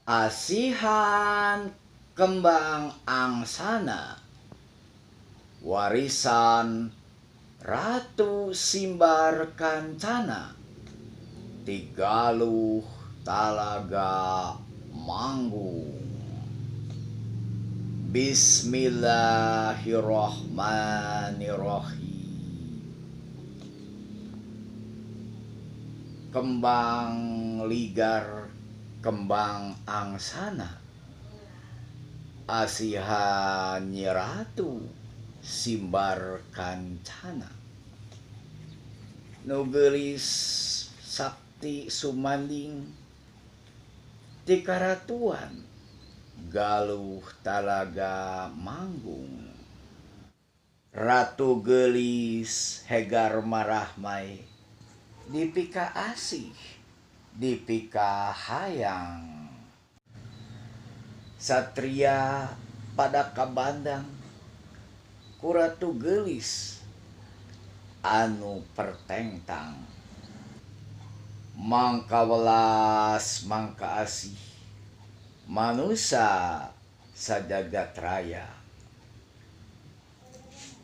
Asihan kembang angsana, warisan Ratu Simbar Kancana, Tigaluh Talaga Manggung. Bismillahirrohmanirrohim. Kembang ligar, kembang angsana, asihan Nyi Ratu Simbar Kancana, nugelis sakti sumanding ti karatuan galuh talaga manggung. Ratu gelis hegar marahmai, dipika asih dipika hayang. Satria pada kabandang ku ratu gelis anu pertengtang. Mangka welas mangka asih manusia sajagat raya.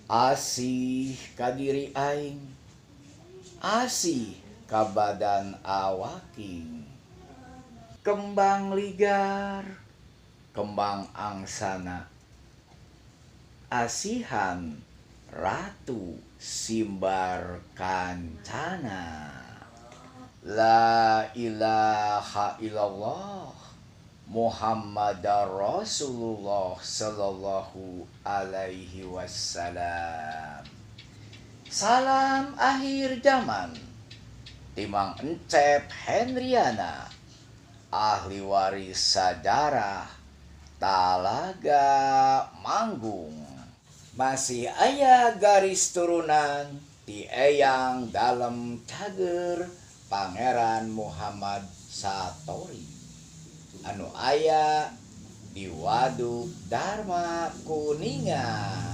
Asih kadiri aing, asih ka badan awaking. Kembang ligar, kembang angsana, asihan Ratu Simbar Kancana. La ilaha illallah Muhammadar Rasulullah sallallahu alaihi wasallam. Salam akhir zaman, Timang Encep Hendriana, ahli waris sejarah Talaga Manggung. Masih aya garis turunan ti eyang dalem cager Pangeran Muhammad Satori anu aya di Waduk Dharma Kuningan.